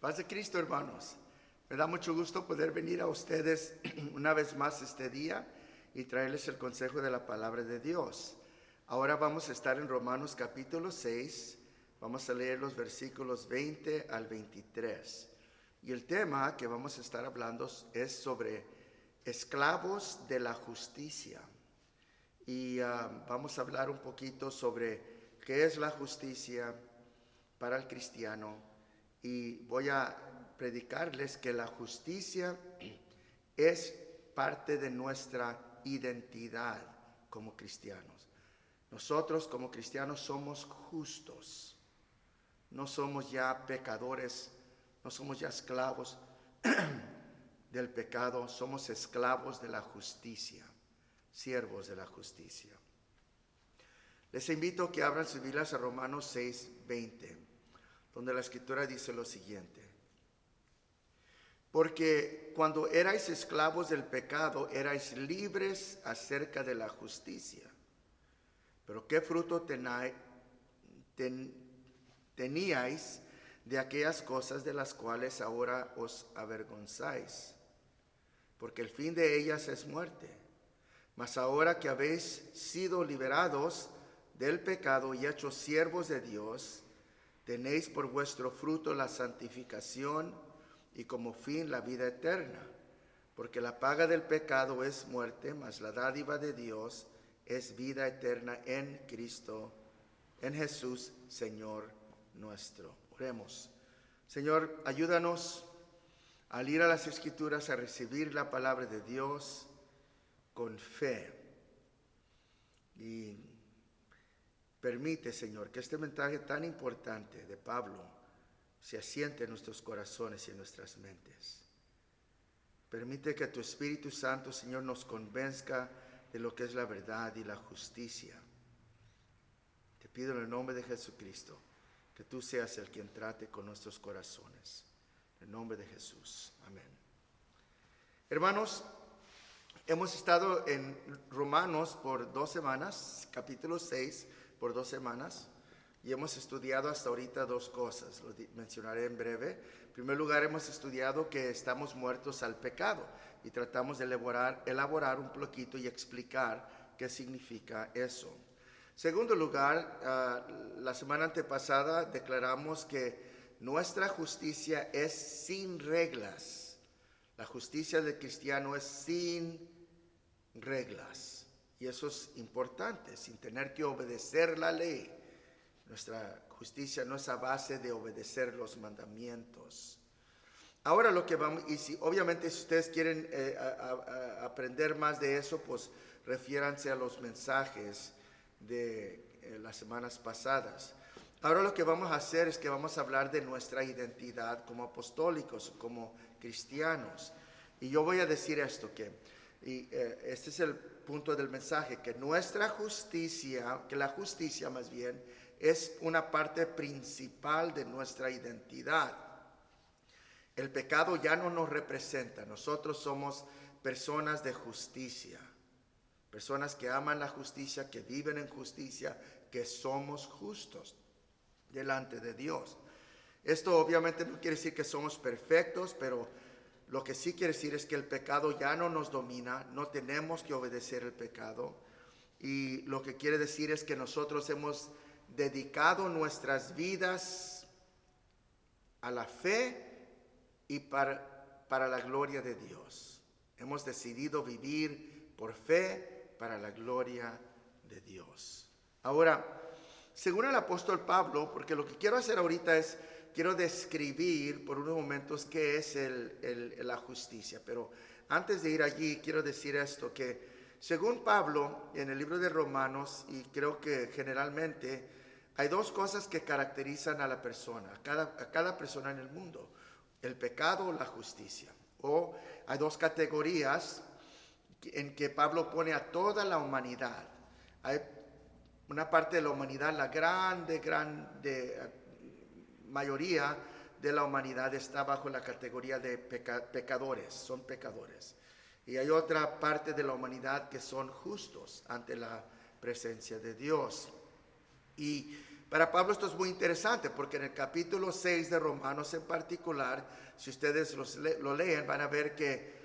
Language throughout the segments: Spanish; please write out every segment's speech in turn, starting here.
Paz de Cristo, hermanos. Me da mucho gusto poder venir a ustedes una vez más este día y traerles el consejo de la palabra de Dios. Ahora vamos a estar en Romanos capítulo 6. Vamos a leer los versículos 20 al 23. Y el tema que vamos a estar hablando es sobre esclavos de la justicia. Y vamos a hablar un poquito sobre qué es la justicia para el cristiano. Y voy a predicarles que la justicia es parte de nuestra identidad como cristianos. Nosotros como cristianos somos justos. No somos ya pecadores, no somos ya esclavos del pecado, somos esclavos de la justicia, siervos de la justicia. Les invito a que abran sus Biblias a Romanos 6:20, donde la Escritura dice lo siguiente: porque cuando erais esclavos del pecado, erais libres acerca de la justicia. Pero ¿qué fruto teníais de aquellas cosas de las cuales ahora os avergonzáis? Porque el fin de ellas es muerte. Mas ahora que habéis sido liberados del pecado y hechos siervos de Dios, tenéis por vuestro fruto la santificación y como fin la vida eterna. Porque la paga del pecado es muerte, mas la dádiva de Dios es vida eterna en Cristo, en Jesús, Señor nuestro. Oremos. Señor, ayúdanos al ir a las Escrituras a recibir la palabra de Dios con fe. Y permite, Señor, que este mensaje tan importante de Pablo se asiente en nuestros corazones y en nuestras mentes. Permite que tu Espíritu Santo, Señor, nos convenzca de lo que es la verdad y la justicia. Te pido en el nombre de Jesucristo que tú seas el quien trate con nuestros corazones. En el nombre de Jesús. Amén. Hermanos, hemos estado en Romanos por 2 semanas, capítulo 6 por 2 semanas, y hemos estudiado hasta ahorita 2 cosas, lo mencionaré en breve. En primer lugar, hemos estudiado que estamos muertos al pecado y tratamos de elaborar un poquito y explicar qué significa eso. Segundo lugar, la semana antepasada declaramos que nuestra justicia es sin reglas. La justicia del cristiano es sin reglas. Y eso es importante, sin tener que obedecer la ley. Nuestra justicia no es a base de obedecer los mandamientos. Ahora lo que vamos, obviamente si ustedes quieren aprender más de eso, pues refiéranse a los mensajes de las semanas pasadas. Ahora lo que vamos a hacer es que vamos a hablar de nuestra identidad como apostólicos, como cristianos. Y yo voy a decir esto, este es el punto del mensaje, que nuestra justicia, que la justicia más bien, es una parte principal de nuestra identidad. El pecado ya no nos representa, nosotros somos personas de justicia, personas que aman la justicia, que viven en justicia, que somos justos delante de Dios. Esto obviamente no quiere decir que somos perfectos, pero lo que sí quiere decir es que el pecado ya no nos domina, no tenemos que obedecer el pecado. Y lo que quiere decir es que nosotros hemos dedicado nuestras vidas a la fe y para la gloria de Dios. Hemos decidido vivir por fe para la gloria de Dios. Ahora, según el apóstol Pablo, porque lo que quiero hacer ahorita es, quiero describir por unos momentos qué es la justicia. Pero antes de ir allí, quiero decir esto, que según Pablo, en el libro de Romanos, y creo que generalmente, hay 2 cosas que caracterizan a la persona, a cada persona en el mundo: el pecado o la justicia. O hay 2 categorías en que Pablo pone a toda la humanidad. Hay una parte de la humanidad, la grande mayoría de la humanidad está bajo la categoría de pecadores, son pecadores. Y hay otra parte de la humanidad que son justos ante la presencia de Dios. Y Para Pablo esto es muy interesante porque en el capítulo 6 de Romanos en particular, si ustedes lo leen, van a ver que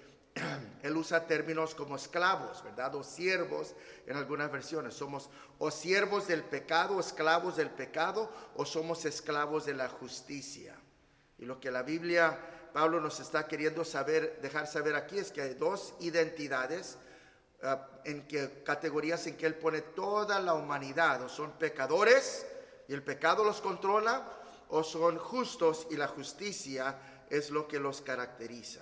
él usa términos como esclavos, ¿verdad? O siervos en algunas versiones. Somos o siervos del pecado, esclavos del pecado, o somos esclavos de la justicia. Y lo que la Biblia, Pablo nos está queriendo dejar saber aquí es que hay dos identidades, categorías en que él pone toda la humanidad. O son pecadores y el pecado los controla, o son justos y la justicia es lo que los caracteriza.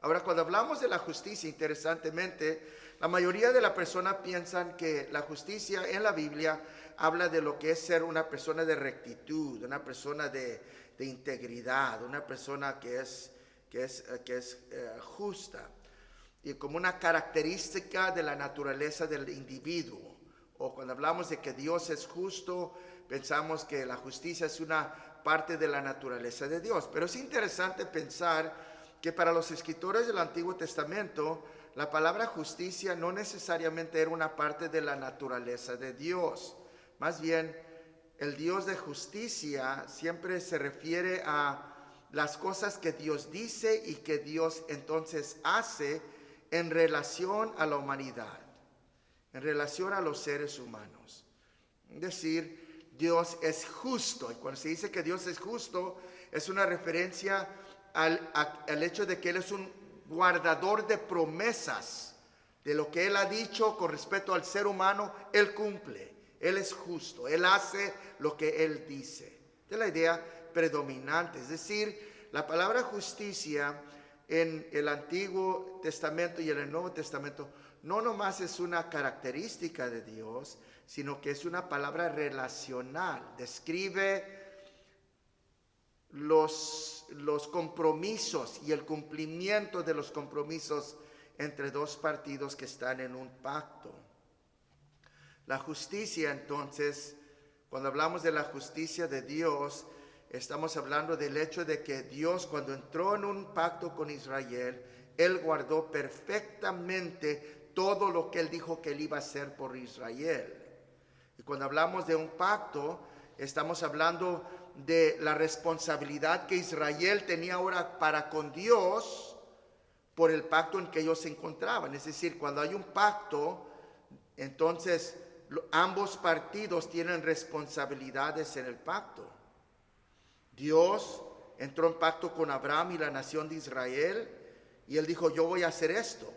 Ahora, cuando hablamos de la justicia, interesantemente, la mayoría de las personas piensan que la justicia en la Biblia habla de lo que es ser una persona de rectitud, una persona de integridad, una persona que es justa, y como una característica de la naturaleza del individuo. O cuando hablamos de que Dios es justo, pensamos que la justicia es una parte de la naturaleza de Dios. Pero es interesante pensar que para los escritores del Antiguo Testamento, la palabra justicia no necesariamente era una parte de la naturaleza de Dios. Más bien, el Dios de justicia siempre se refiere a las cosas que Dios dice y que Dios entonces hace en relación a la humanidad, en relación a los seres humanos. Es decir, Dios es justo. Y cuando se dice que Dios es justo, es una referencia al hecho de que Él es un guardador de promesas. De lo que Él ha dicho con respecto al ser humano, Él cumple. Él es justo. Él hace lo que Él dice. Esta es la idea predominante. Es decir, la palabra justicia en el Antiguo Testamento y en el Nuevo Testamento no nomás es una característica de Dios, sino que es una palabra relacional. Describe los compromisos y el cumplimiento de los compromisos entre dos partidos que están en un pacto. La justicia, entonces, cuando hablamos de la justicia de Dios, estamos hablando del hecho de que Dios, cuando entró en un pacto con Israel, Él guardó perfectamente todo lo que Él dijo que Él iba a hacer por Israel. Y cuando hablamos de un pacto, estamos hablando de la responsabilidad que Israel tenía ahora para con Dios por el pacto en que ellos se encontraban. Es decir, cuando hay un pacto, entonces ambos partidos tienen responsabilidades en el pacto. Dios entró en pacto con Abraham y la nación de Israel, y Él dijo, yo voy a hacer esto.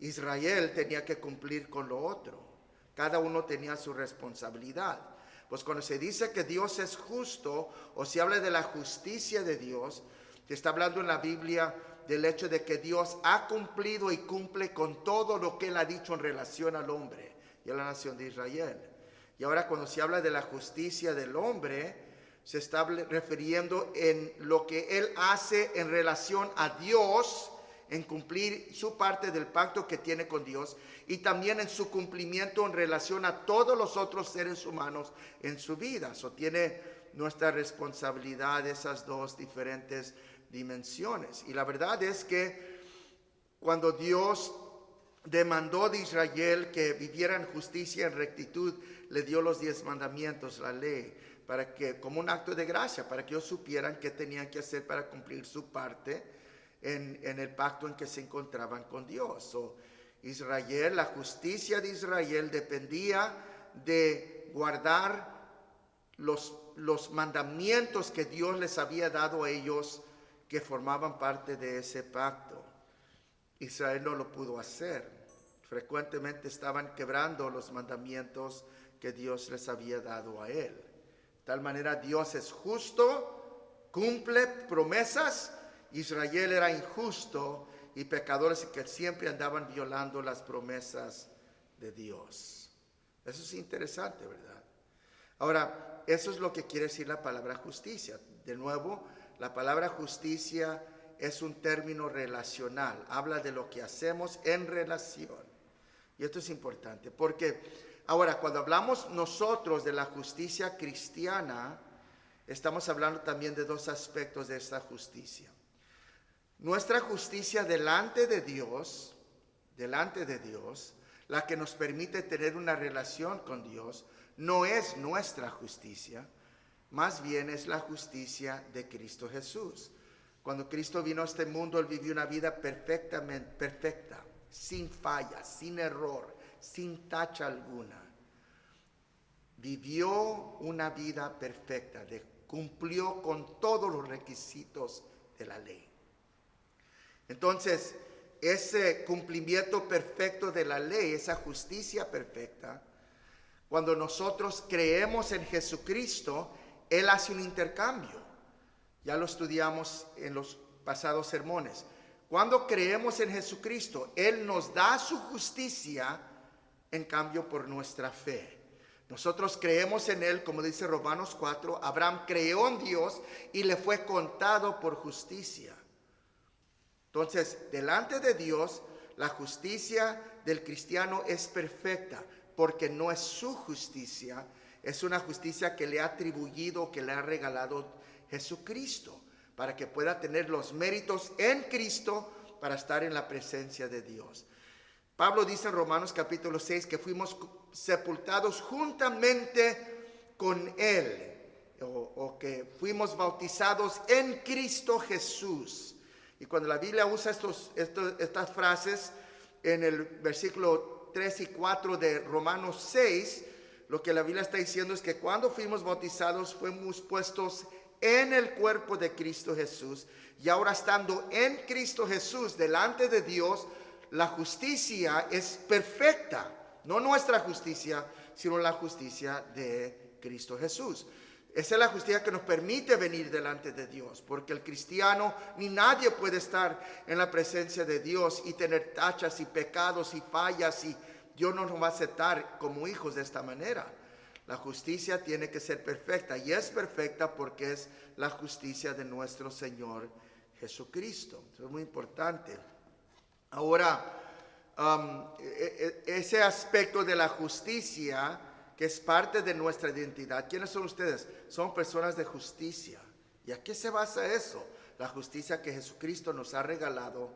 Israel tenía que cumplir con lo otro. Cada uno tenía su responsabilidad. Pues cuando se dice que Dios es justo, o se habla de la justicia de Dios, se está hablando en la Biblia del hecho de que Dios ha cumplido y cumple con todo lo que Él ha dicho en relación al hombre y a la nación de Israel. Y ahora cuando se habla de la justicia del hombre, se está refiriendo en lo que Él hace en relación a Dios, en cumplir su parte del pacto que tiene con Dios, y también en su cumplimiento en relación a todos los otros seres humanos en su vida. Eso tiene nuestra responsabilidad, esas dos diferentes dimensiones. Y la verdad es que cuando Dios demandó de Israel que viviera en justicia, en rectitud, le dio los 10 mandamientos, la ley, para que, como un acto de gracia, para que ellos supieran qué tenían que hacer para cumplir su parte en el pacto en que se encontraban con Dios. Israel, la justicia de Israel dependía de guardar los mandamientos que Dios les había dado a ellos, que formaban parte de ese pacto. Israel no lo pudo hacer. Frecuentemente estaban quebrando los mandamientos que Dios les había dado a él. De tal manera, Dios es justo, cumple promesas. Israel era injusto y pecadores que siempre andaban violando las promesas de Dios. Eso es interesante, ¿verdad? Ahora, eso es lo que quiere decir la palabra justicia. De nuevo, la palabra justicia es un término relacional. Habla de lo que hacemos en relación. Y esto es importante porque ahora, cuando hablamos nosotros de la justicia cristiana, estamos hablando también de dos aspectos de esta justicia. Nuestra justicia delante de Dios, la que nos permite tener una relación con Dios, no es nuestra justicia, más bien es la justicia de Cristo Jesús. Cuando Cristo vino a este mundo, Él vivió una vida perfecta, sin falla, sin error, sin tacha alguna. Vivió una vida perfecta, cumplió con todos los requisitos de la ley. Entonces, ese cumplimiento perfecto de la ley, esa justicia perfecta, cuando nosotros creemos en Jesucristo, Él hace un intercambio. Ya lo estudiamos en los pasados sermones. Cuando creemos en Jesucristo, Él nos da su justicia en cambio por nuestra fe. Nosotros creemos en Él, como dice Romanos 4, Abraham creyó en Dios y le fue contado por justicia. Entonces, delante de Dios, la justicia del cristiano es perfecta, porque no es su justicia, es una justicia que le ha atribuido, que le ha regalado Jesucristo, para que pueda tener los méritos en Cristo para estar en la presencia de Dios. Pablo dice en Romanos capítulo 6 que fuimos sepultados juntamente con Él, o que fuimos bautizados en Cristo Jesús. Y cuando la Biblia usa estas frases en el versículo 3 y 4 de Romanos 6, lo que la Biblia está diciendo es que cuando fuimos bautizados fuimos puestos en el cuerpo de Cristo Jesús, y ahora estando en Cristo Jesús delante de Dios, la justicia es perfecta, no nuestra justicia, sino la justicia de Cristo Jesús. Esa es la justicia que nos permite venir delante de Dios, porque el cristiano ni nadie puede estar en la presencia de Dios y tener tachas y pecados y fallas, y Dios no nos va a aceptar como hijos de esta manera. La justicia tiene que ser perfecta, y es perfecta porque es la justicia de nuestro Señor Jesucristo. Eso es muy importante. Ahora, ese aspecto de la justicia, que es parte de nuestra identidad. ¿Quiénes son ustedes? Son personas de justicia. ¿Y a qué se basa eso? La justicia que Jesucristo nos ha regalado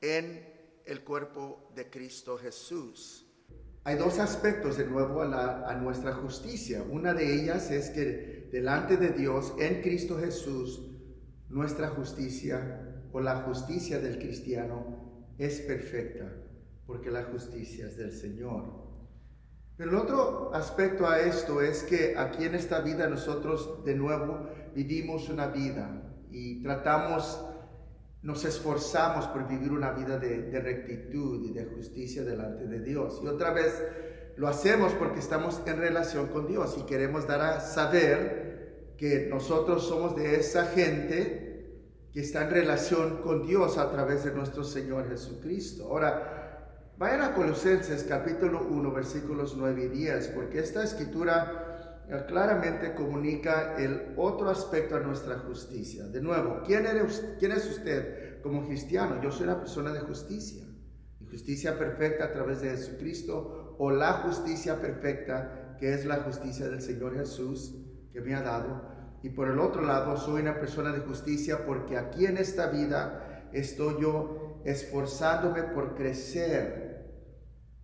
en el cuerpo de Cristo Jesús. Hay dos aspectos de nuevo a nuestra justicia. Una de ellas es que delante de Dios, en Cristo Jesús, nuestra justicia o la justicia del cristiano es perfecta, porque la justicia es del Señor. Pero el otro aspecto a esto es que aquí en esta vida nosotros de nuevo vivimos una vida y nos esforzamos por vivir una vida de rectitud y de justicia delante de Dios. Y otra vez lo hacemos porque estamos en relación con Dios y queremos dar a saber que nosotros somos de esa gente que está en relación con Dios a través de nuestro Señor Jesucristo. Ahora, vayan a Colosenses capítulo 1, versículos 9 y 10, porque esta escritura claramente comunica el otro aspecto a nuestra justicia. De nuevo, ¿quién es usted como cristiano? Yo soy una persona de justicia. Y justicia perfecta a través de Jesucristo, o la justicia perfecta, que es la justicia del Señor Jesús, que me ha dado. Y por el otro lado, soy una persona de justicia porque aquí en esta vida estoy yo esforzándome por crecer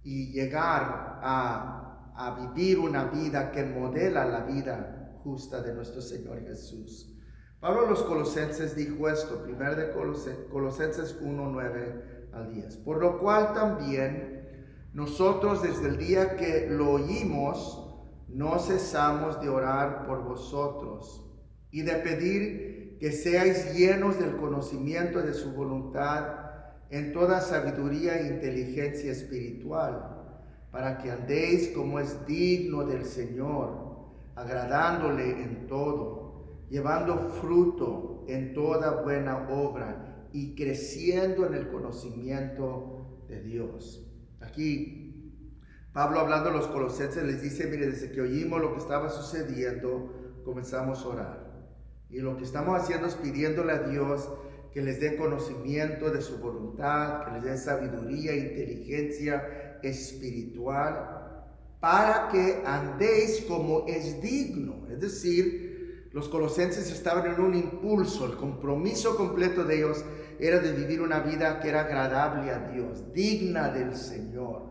y llegar a vivir una vida que modela la vida justa de nuestro Señor Jesús. Pablo a los Colosenses dijo esto, 1 de Colosenses 1, 9 al 10. Por lo cual también nosotros desde el día que lo oímos, no cesamos de orar por vosotros y de pedir que seáis llenos del conocimiento de su voluntad en toda sabiduría e inteligencia espiritual, para que andéis como es digno del Señor, agradándole en todo, llevando fruto en toda buena obra y creciendo en el conocimiento de Dios. Aquí Pablo, hablando a los colosenses, les dice, mire, desde que oímos lo que estaba sucediendo, comenzamos a orar. Y lo que estamos haciendo es pidiéndole a Dios que les dé conocimiento de su voluntad, que les dé sabiduría e inteligencia espiritual, para que andéis como es digno. Es decir, los colosenses estaban en un impulso, el compromiso completo de ellos era de vivir una vida que era agradable a Dios, digna del Señor.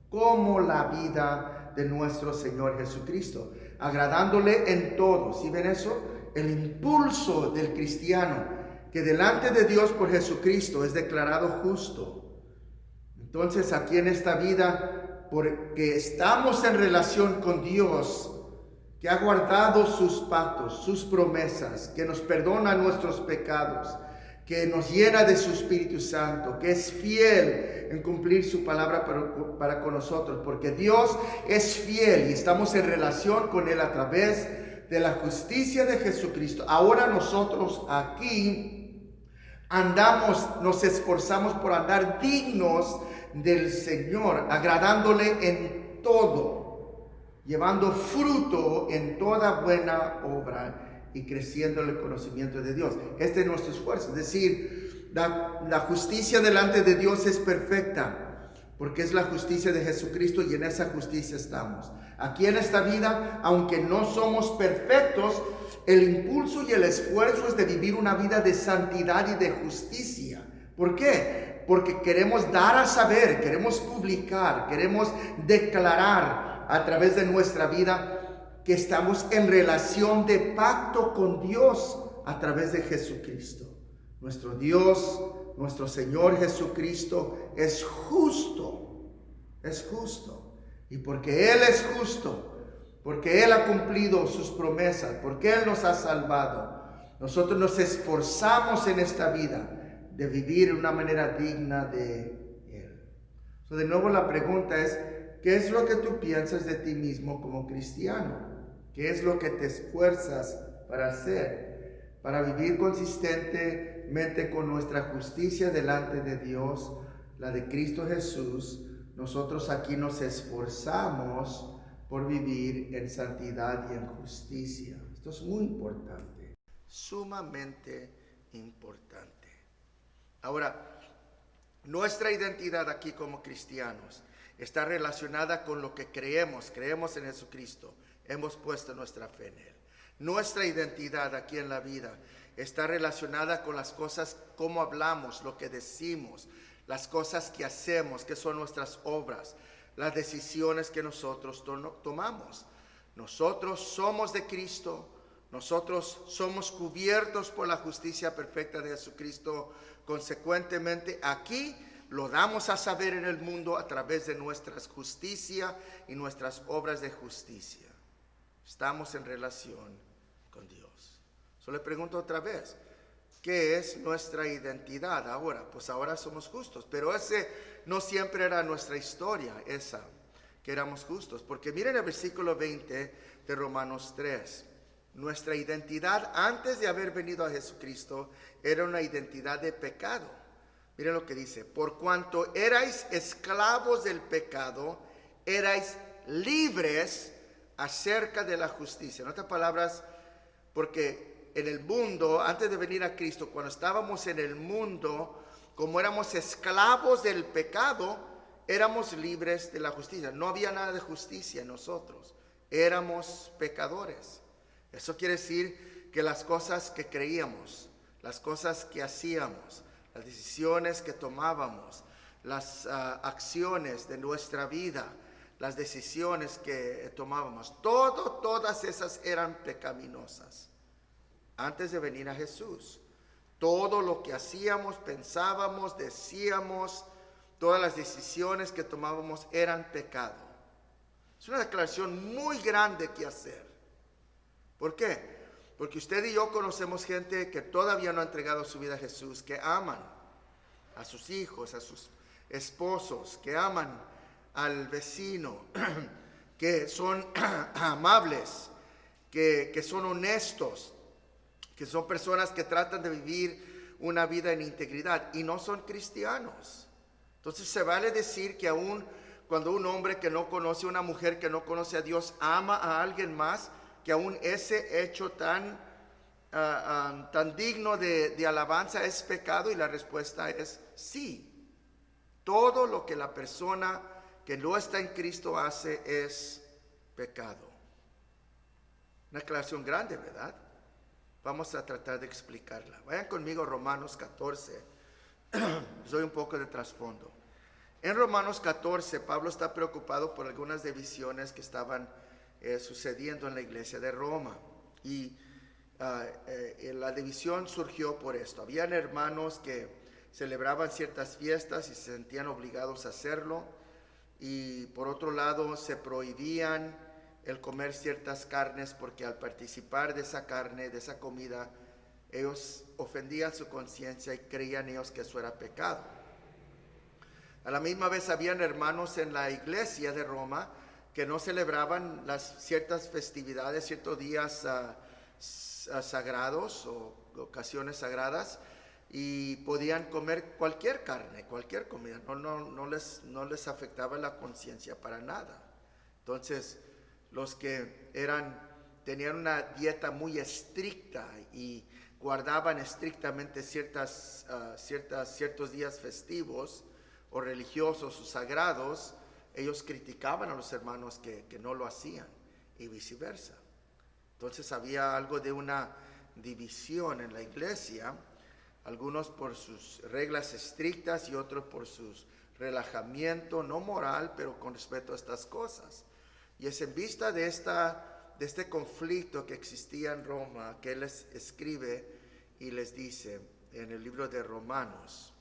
como la vida de nuestro Señor Jesucristo, agradándole en todo. ¿Sí ven eso? El impulso del cristiano, que delante de Dios por Jesucristo es declarado justo. Entonces aquí en esta vida, porque estamos en relación con Dios, que ha guardado sus pactos, sus promesas, que nos perdona nuestros pecados, que nos llena de su Espíritu Santo, que es fiel en cumplir su palabra para con nosotros, porque Dios es fiel y estamos en relación con Él a través de la justicia de Jesucristo. Ahora nosotros aquí andamos, nos esforzamos por andar dignos del Señor, agradándole en todo, llevando fruto en toda buena obra y creciendo en el conocimiento de Dios. Este es nuestro esfuerzo, es decir, la justicia delante de Dios es perfecta, porque es la justicia de Jesucristo y en esa justicia estamos. Aquí en esta vida, aunque no somos perfectos, el impulso y el esfuerzo es de vivir una vida de santidad y de justicia. ¿Por qué? Porque queremos dar a saber, queremos publicar, queremos declarar a través de nuestra vida que estamos en relación de pacto con Dios a través de Jesucristo. Nuestro Dios, nuestro Señor Jesucristo es justo, es justo. Y porque Él es justo, porque Él ha cumplido sus promesas, porque Él nos ha salvado, nosotros nos esforzamos en esta vida de vivir de una manera digna de Él. So, de nuevo la pregunta es, ¿qué es lo que tú piensas de ti mismo como cristiano? ¿Qué es lo que te esfuerzas para hacer? Para vivir consistentemente con nuestra justicia delante de Dios, la de Cristo Jesús. Nosotros aquí nos esforzamos por vivir en santidad y en justicia. Esto es muy importante, sumamente importante. Ahora, nuestra identidad aquí como cristianos está relacionada con lo que creemos en Jesucristo, hemos puesto nuestra fe en Él. Nuestra identidad aquí en la vida está relacionada con las cosas, cómo hablamos, lo que decimos, las cosas que hacemos, que son nuestras obras, las decisiones que nosotros tomamos. Nosotros somos de Cristo, nosotros somos cubiertos por la justicia perfecta de Jesucristo. Consecuentemente, aquí lo damos a saber en el mundo a través de nuestra justicia y nuestras obras de justicia. Estamos en relación con Dios. Solo le pregunto otra vez, ¿qué es nuestra identidad ahora? Pues ahora somos justos, pero ese no siempre era nuestra historia, esa, que éramos justos. Porque miren el versículo 20 de Romanos 3. Nuestra identidad antes de haber venido a Jesucristo era una identidad de pecado. Miren lo que dice, por cuanto erais esclavos del pecado, erais libres acerca de la justicia. En otras palabras, porque en el mundo, antes de venir a Cristo, cuando estábamos en el mundo, como éramos esclavos del pecado, éramos libres de la justicia. No había nada de justicia en nosotros, éramos pecadores. Eso quiere decir que las cosas que creíamos, las cosas que hacíamos, las decisiones que tomábamos, las acciones de nuestra vida, las decisiones que tomábamos, todas esas eran pecaminosas. Antes de venir a Jesús, todo lo que hacíamos, pensábamos, decíamos, todas las decisiones que tomábamos eran pecado. Es una declaración muy grande que hacer. ¿Por qué? Porque usted y yo conocemos gente que todavía no ha entregado su vida a Jesús, que aman a sus hijos, a sus esposos, que aman al vecino, que son amables, que son honestos, que son personas que tratan de vivir una vida en integridad y no son cristianos. Entonces se vale decir que aún cuando un hombre que no conoce, una mujer que no conoce a Dios ama a alguien más, que aún ese hecho tan digno de alabanza es pecado, y la respuesta es sí. Todo lo que la persona que no está en Cristo hace es pecado. Una aclaración grande, ¿verdad? Vamos a tratar de explicarla. Vayan conmigo a Romanos 14. Les doy un poco de trasfondo. En Romanos 14, Pablo está preocupado por algunas divisiones que estaban sucediendo en la iglesia de Roma. Y la división surgió por esto. Habían hermanos que celebraban ciertas fiestas y se sentían obligados a hacerlo. Y por otro lado, se prohibían el comer ciertas carnes porque al participar de esa carne, de esa comida, ellos ofendían su conciencia y creían ellos que eso era pecado. A la misma vez habían hermanos en la iglesia de Roma que no celebraban las ciertas festividades, ciertos días sagrados o ocasiones sagradas, y podían comer cualquier carne, cualquier comida, no les afectaba la conciencia para nada. Entonces, los que tenían una dieta muy estricta y guardaban estrictamente ciertos días festivos o religiosos o sagrados, ellos criticaban a los hermanos que no lo hacían y viceversa. Entonces había algo de una división en la iglesia, algunos por sus reglas estrictas y otros por su relajamiento, no moral, pero con respecto a estas cosas. Y es en vista de este conflicto que existía en Roma que él les escribe y les dice en el libro de Romanos.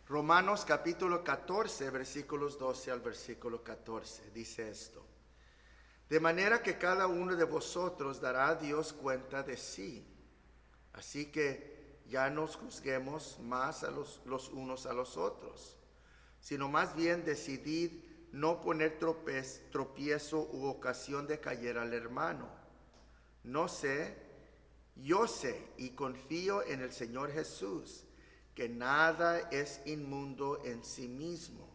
Romanos capítulo 14, versículos 12 al versículo 14, dice esto: de manera que cada uno de vosotros dará a Dios cuenta de sí. Así que ya no nos juzguemos más a los unos a los otros, sino más bien decidid no poner tropiezo u ocasión de caer al hermano. Yo sé y confío en el Señor Jesús, que nada es inmundo en sí mismo,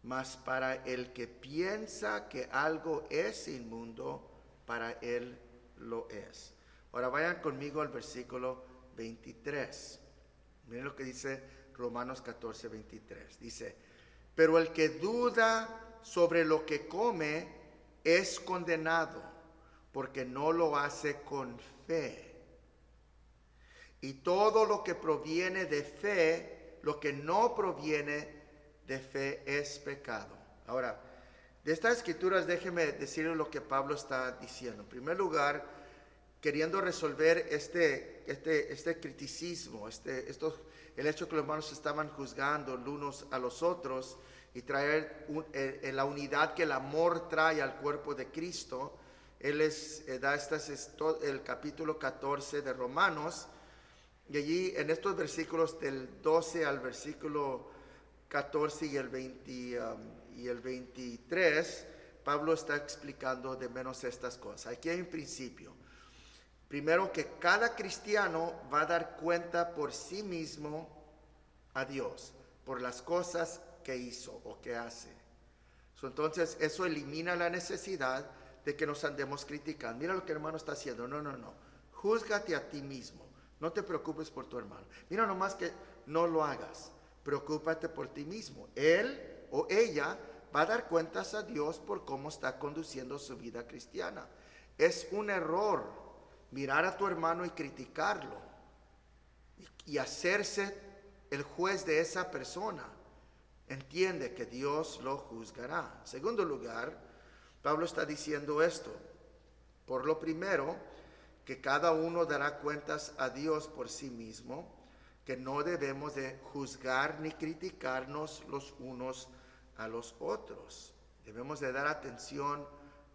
mas para el que piensa que algo es inmundo, para él lo es. Ahora vayan conmigo al versículo 23. Miren lo que dice Romanos 14, 23. Dice: pero el que duda sobre lo que come es condenado, porque no lo hace con fe. Y todo lo que proviene de fe, lo que no proviene de fe es pecado. Ahora, de estas escrituras déjeme decirles lo que Pablo está diciendo. En primer lugar, queriendo resolver este criticismo, el hecho que los hermanos estaban juzgando los unos a los otros y traer la unidad que el amor trae al cuerpo de Cristo. Él da el capítulo 14 de Romanos, y allí en estos versículos del 12 al versículo 14 y el 23, Pablo está explicando de menos estas cosas. Aquí hay un principio. Primero, que cada cristiano va a dar cuenta por sí mismo a Dios, por las cosas que hizo o que hace. Entonces, eso elimina la necesidad de que nos andemos criticando. Mira lo que el hermano está haciendo. No. Júzgate a ti mismo. No te preocupes por tu hermano. Mira nomás que no lo hagas. Preocúpate por ti mismo. Él o ella va a dar cuentas a Dios por cómo está conduciendo su vida cristiana. Es un error mirar a tu hermano y criticarlo y hacerse el juez de esa persona. Entiende que Dios lo juzgará. En segundo lugar, Pablo está diciendo esto: por lo primero, que cada uno dará cuentas a Dios por sí mismo, que no debemos de juzgar ni criticarnos los unos a los otros. Debemos de dar atención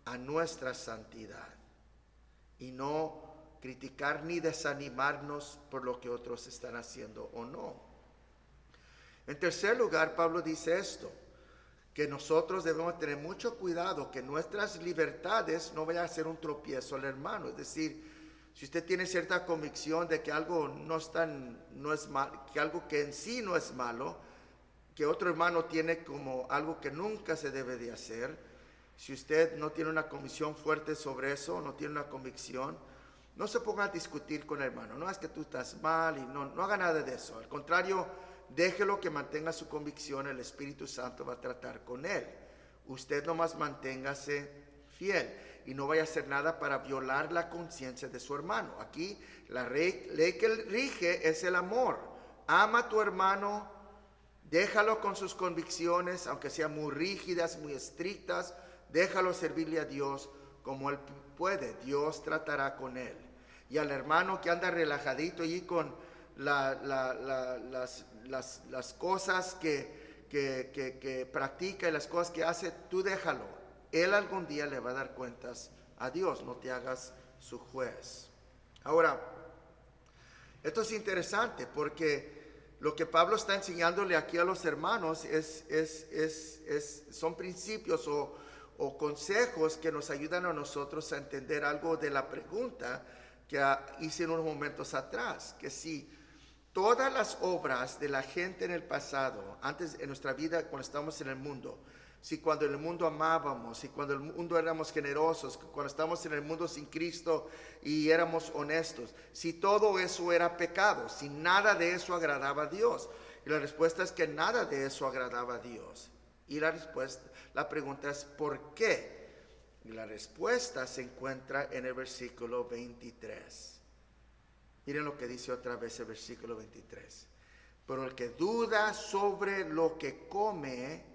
a nuestra santidad y no criticar ni desanimarnos por lo que otros están haciendo o no. En tercer lugar, Pablo dice esto: que nosotros debemos tener mucho cuidado que nuestras libertades no vayan a ser un tropiezo al hermano. Es decir, si usted tiene cierta convicción de que algo que algo que en sí no es malo, que otro hermano tiene como algo que nunca se debe de hacer, si usted no tiene una convicción fuerte sobre eso, no tiene una convicción, no se ponga a discutir con el hermano. No es que tú estás mal y no haga nada de eso. Al contrario, déjelo que mantenga su convicción. El Espíritu Santo va a tratar con él. Usted nomás manténgase fiel y no vaya a hacer nada para violar la conciencia de su hermano. Aquí la ley que rige es el amor. Ama a tu hermano Déjalo con sus convicciones, aunque sean muy rígidas, muy estrictas. Déjalo servirle a Dios como él puede. Dios tratará con él. Y al hermano que anda relajadito allí con las cosas que practica y las cosas que hace, tú déjalo. Él algún día le va a dar cuentas a Dios. No te hagas su juez. Ahora, esto es interesante porque lo que Pablo está enseñándole aquí a los hermanos son principios o consejos que nos ayudan a nosotros a entender algo de la pregunta que hice en unos momentos atrás, que si todas las obras de la gente en el pasado, antes en nuestra vida cuando estábamos en el mundo, si cuando en el mundo amábamos, si cuando en el mundo éramos generosos, cuando estábamos en el mundo sin Cristo y éramos honestos, si todo eso era pecado, si nada de eso agradaba a Dios. Y la respuesta es que nada de eso agradaba a Dios. Y la pregunta es ¿por qué? Y la respuesta se encuentra en el versículo 23. Miren lo que dice otra vez el versículo 23. Pero el que duda sobre lo que come,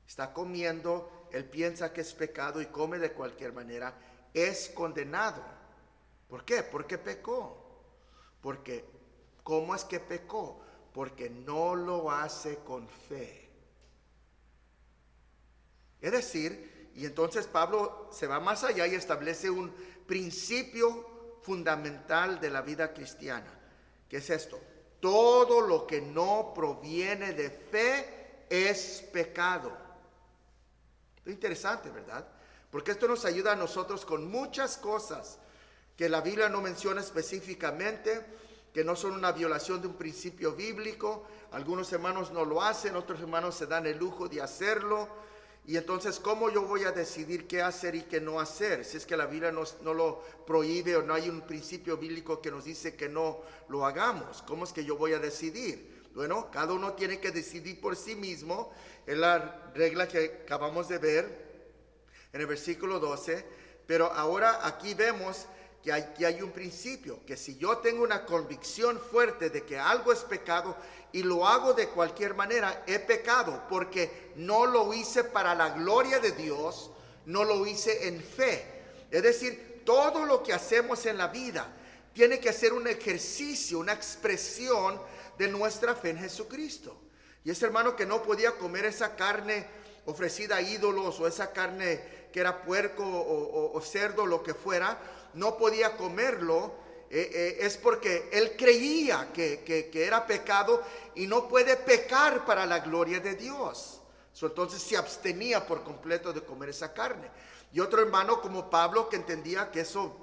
está comiendo, él piensa que es pecado y come de cualquier manera, es condenado. ¿Por qué? Porque pecó. Porque, ¿cómo es que pecó? Porque no lo hace con fe. Es decir, y entonces Pablo se va más allá y establece un principio fundamental de la vida cristiana. ¿Qué es esto? Todo lo que no proviene de fe es pecado. Es interesante, ¿verdad? Porque esto nos ayuda a nosotros con muchas cosas que la Biblia no menciona específicamente, que no son una violación de un principio bíblico. Algunos hermanos no lo hacen, otros hermanos se dan el lujo de hacerlo. Y entonces, ¿cómo yo voy a decidir qué hacer y qué no hacer? Si es que la Biblia no lo prohíbe o no hay un principio bíblico que nos dice que no lo hagamos. ¿Cómo es que yo voy a decidir? Bueno, cada uno tiene que decidir por sí mismo. Es la regla que acabamos de ver en el versículo 12. Pero ahora aquí vemos que hay un principio, que si yo tengo una convicción fuerte de que algo es pecado y lo hago de cualquier manera, he pecado porque no lo hice para la gloria de Dios, no lo hice en fe. Es decir, todo lo que hacemos en la vida tiene que ser un ejercicio, una expresión de nuestra fe en Jesucristo. Y ese hermano que no podía comer esa carne ofrecida a ídolos o esa carne que era puerco o cerdo, lo que fuera, no podía comerlo, es porque él creía que era pecado y no puede pecar para la gloria de Dios. Entonces se abstenía por completo de comer esa carne. Y otro hermano como Pablo, que entendía que eso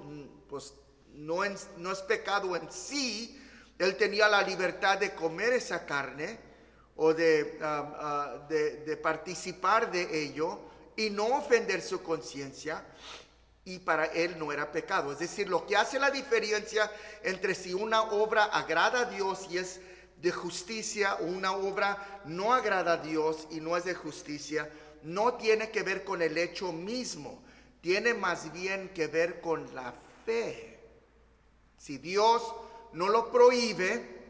pues no es pecado en sí, él tenía la libertad de comer esa carne o de participar de ello y no ofender su conciencia, y para él no era pecado. Es decir, lo que hace la diferencia entre si una obra agrada a Dios y es de justicia o una obra no agrada a Dios y no es de justicia, no tiene que ver con el hecho mismo, tiene más bien que ver con la fe. Si Dios no lo prohíbe,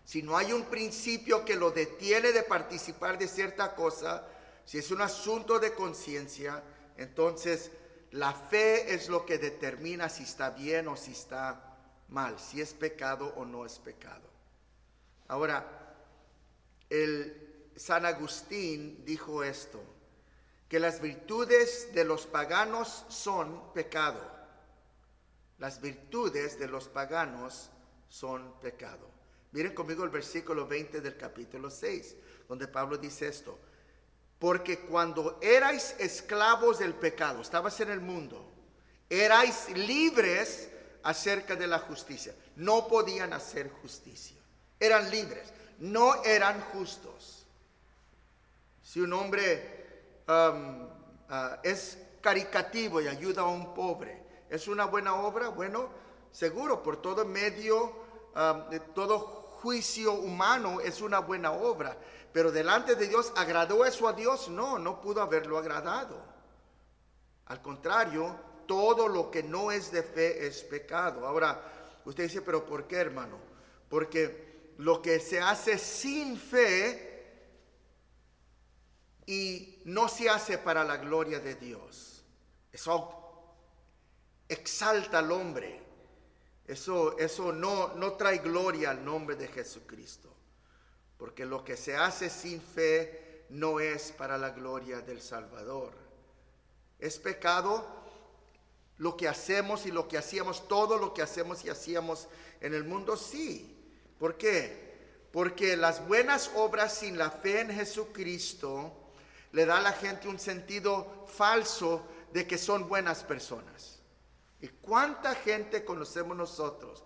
si no hay un principio que lo detiene de participar de cierta cosa, si es un asunto de conciencia, entonces la fe es lo que determina si está bien o si está mal, si es pecado o no es pecado. Ahora, el San Agustín dijo esto, que las virtudes de los paganos son pecado. Las virtudes de los paganos son pecado. Miren conmigo el versículo 20 del capítulo 6, donde Pablo dice esto. Porque cuando erais esclavos del pecado, estabas en el mundo, erais libres acerca de la justicia. No podían hacer justicia. Eran libres, no eran justos. Si un hombre es caritativo y ayuda a un pobre, ¿es una buena obra? Bueno, seguro, por todo medio, de todo juicio humano es una buena obra. Pero delante de Dios, ¿agradó eso a Dios? No pudo haberlo agradado. Al contrario, todo lo que no es de fe es pecado. Ahora, usted dice, ¿pero por qué, hermano? Porque lo que se hace sin fe y no se hace para la gloria de Dios. Eso exalta al hombre. Eso no trae gloria al nombre de Jesucristo. Porque lo que se hace sin fe no es para la gloria del Salvador. Es pecado lo que hacemos y lo que hacíamos, todo lo que hacemos y hacíamos en el mundo, sí. ¿Por qué? Porque las buenas obras sin la fe en Jesucristo le da a la gente un sentido falso de que son buenas personas. ¿Y cuánta gente conocemos nosotros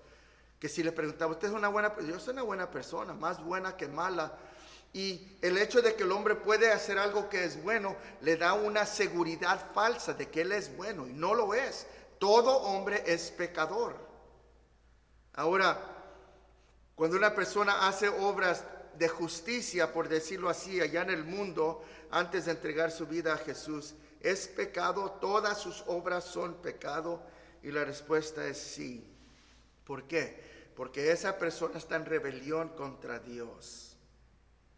que si le preguntamos, ¿usted es una buena persona? Yo soy una buena persona, más buena que mala. Y el hecho de que el hombre puede hacer algo que es bueno le da una seguridad falsa de que él es bueno, y no lo es. Todo hombre es pecador. Ahora, cuando una persona hace obras de justicia, por decirlo así, allá en el mundo, antes de entregar su vida a Jesús, ¿es pecado? ¿Todas sus obras son pecado? Y la respuesta es sí. ¿Por qué? Porque esa persona está en rebelión contra Dios.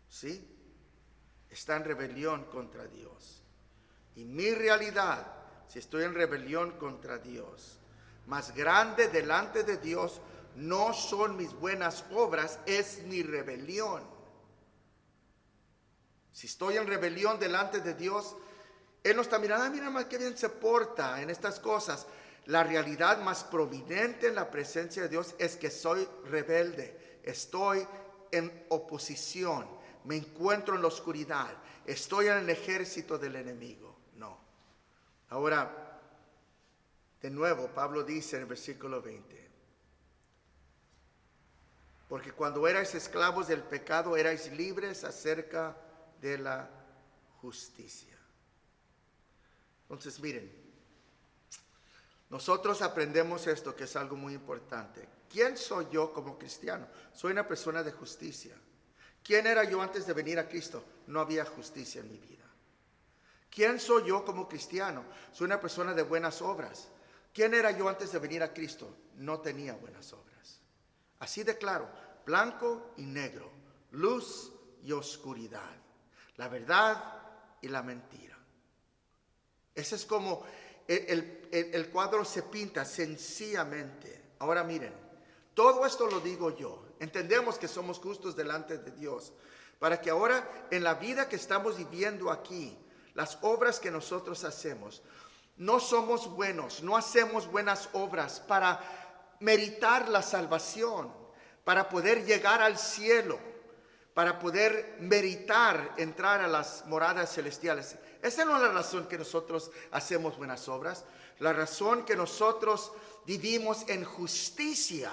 ¿Sí? Está en rebelión contra Dios. Y mi realidad, si estoy en rebelión contra Dios, más grande delante de Dios no son mis buenas obras, es mi rebelión. Si estoy en rebelión delante de Dios, Él no está mirando, mira más que bien se porta en estas cosas. La realidad más prominente en la presencia de Dios es que soy rebelde, estoy en oposición, me encuentro en la oscuridad, estoy en el ejército del enemigo. No. Ahora, de nuevo, Pablo dice en el versículo 20, porque cuando erais esclavos del pecado, erais libres acerca de la justicia. Entonces, miren, nosotros aprendemos esto, que es algo muy importante. ¿Quién soy yo como cristiano? Soy una persona de justicia. ¿Quién era yo antes de venir a Cristo? No había justicia en mi vida. ¿Quién soy yo como cristiano? Soy una persona de buenas obras. ¿Quién era yo antes de venir a Cristo? No tenía buenas obras. Así de claro, blanco y negro, luz y oscuridad, la verdad y la mentira. Ese es como el cuadro se pinta sencillamente. Ahora miren, todo esto lo digo yo. Entendemos que somos justos delante de Dios, para que ahora en la vida que estamos viviendo aquí, las obras que nosotros hacemos, no somos buenos, no hacemos buenas obras para meritar la salvación, para poder llegar al cielo, para poder meritar entrar a las moradas celestiales. Esa no es la razón que nosotros hacemos buenas obras. La razón que nosotros vivimos en justicia,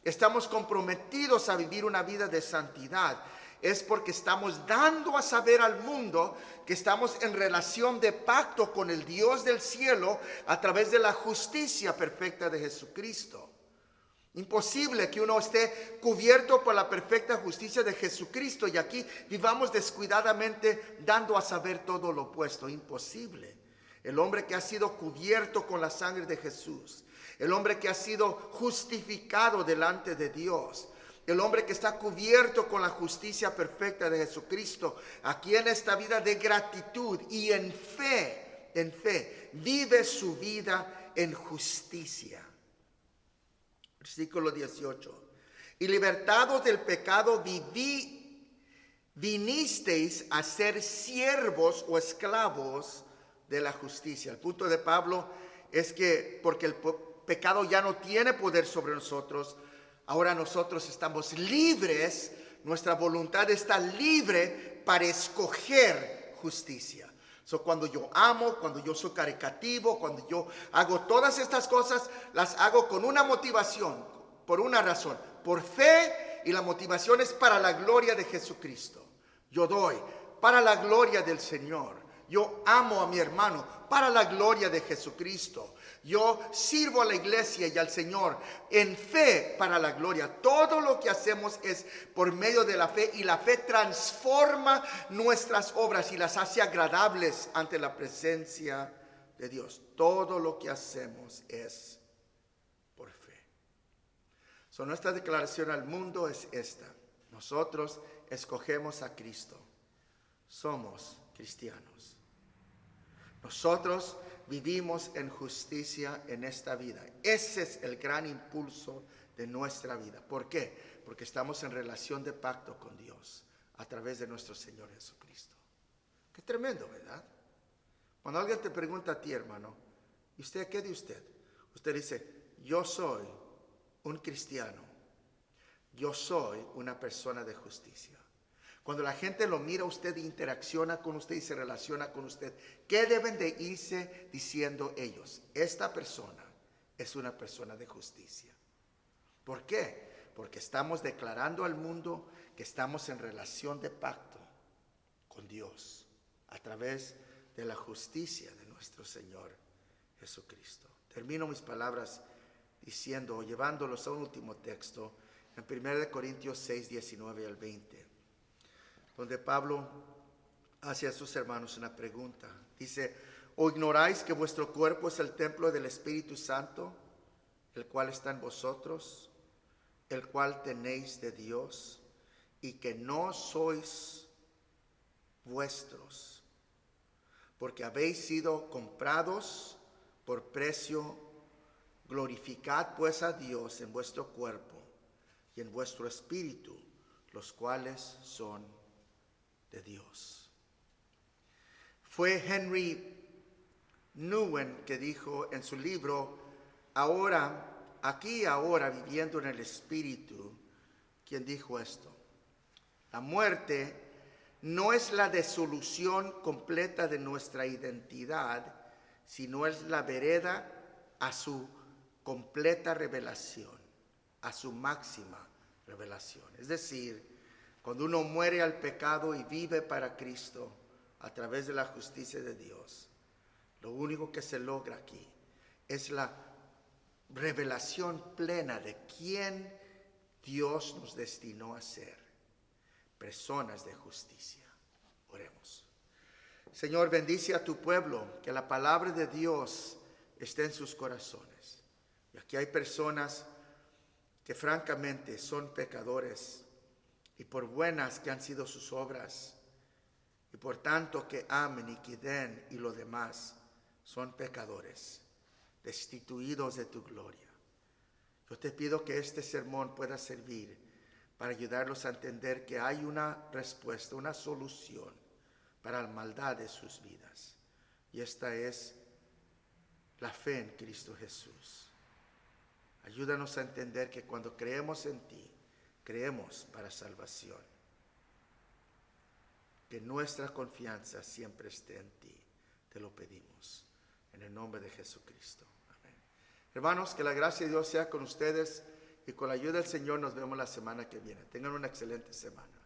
estamos comprometidos a vivir una vida de santidad, es porque estamos dando a saber al mundo que estamos en relación de pacto con el Dios del cielo a través de la justicia perfecta de Jesucristo. Imposible que uno esté cubierto por la perfecta justicia de Jesucristo y aquí vivamos descuidadamente dando a saber todo lo opuesto. Imposible. El hombre que ha sido cubierto con la sangre de Jesús, el hombre que ha sido justificado delante de Dios, el hombre que está cubierto con la justicia perfecta de Jesucristo, aquí en esta vida de gratitud y en fe, vive su vida en justicia. Versículo 18. Y libertados del pecado vinisteis a ser siervos o esclavos de la justicia. El punto de Pablo es que porque el pecado ya no tiene poder sobre nosotros, ahora nosotros estamos libres, nuestra voluntad está libre para escoger justicia. Cuando yo amo, cuando yo soy caritativo, cuando yo hago todas estas cosas, las hago con una motivación, por una razón, por fe, y la motivación es para la gloria de Jesucristo. Yo doy para la gloria del Señor. Yo amo a mi hermano para la gloria de Jesucristo. Yo sirvo a la iglesia y al Señor en fe para la gloria. Todo lo que hacemos es por medio de la fe, y la fe transforma nuestras obras y las hace agradables ante la presencia de Dios. Todo lo que hacemos es por fe. Nuestra declaración al mundo es esta. Nosotros escogemos a Cristo. Somos cristianos. Nosotros vivimos en justicia en esta vida. Ese es el gran impulso de nuestra vida. ¿Por qué? Porque estamos en relación de pacto con Dios a través de nuestro Señor Jesucristo. Qué tremendo, ¿verdad? Cuando alguien te pregunta a ti, hermano, ¿y usted qué de usted? Usted dice, yo soy un cristiano. Yo soy una persona de justicia. Cuando la gente lo mira a usted, interacciona con usted y se relaciona con usted, ¿qué deben de irse diciendo ellos? Esta persona es una persona de justicia. ¿Por qué? Porque estamos declarando al mundo que estamos en relación de pacto con Dios a través de la justicia de nuestro Señor Jesucristo. Termino mis palabras diciendo, llevándolos a un último texto, en 1 Corintios 6, 19 al 20, donde Pablo hace a sus hermanos una pregunta. Dice, ¿o ignoráis que vuestro cuerpo es el templo del Espíritu Santo, el cual está en vosotros, el cual tenéis de Dios, y que no sois vuestros, porque habéis sido comprados por precio? Glorificad pues a Dios en vuestro cuerpo y en vuestro espíritu, los cuales son de Dios. Fue Henry Nouwen que dijo en su libro, Aquí y ahora, viviendo en el espíritu, quien dijo esto: la muerte no es la disolución completa de nuestra identidad, sino es la vereda a su completa revelación, a su máxima revelación. Es decir, cuando uno muere al pecado y vive para Cristo a través de la justicia de Dios, lo único que se logra aquí es la revelación plena de quién Dios nos destinó a ser, personas de justicia. Oremos. Señor, bendice a tu pueblo, que la palabra de Dios esté en sus corazones. Y aquí hay personas que francamente son pecadores, y por buenas que han sido sus obras, y por tanto que amen y que den y lo demás, son pecadores, destituidos de tu gloria. Yo te pido que este sermón pueda servir para ayudarlos a entender que hay una respuesta, una solución para la maldad de sus vidas. Y esta es la fe en Cristo Jesús. Ayúdanos a entender que cuando creemos en ti, creemos para salvación. Que nuestra confianza siempre esté en ti. Te lo pedimos en el nombre de Jesucristo. Amén. Hermanos, que la gracia de Dios sea con ustedes y con la ayuda del Señor nos vemos la semana que viene. Tengan una excelente semana.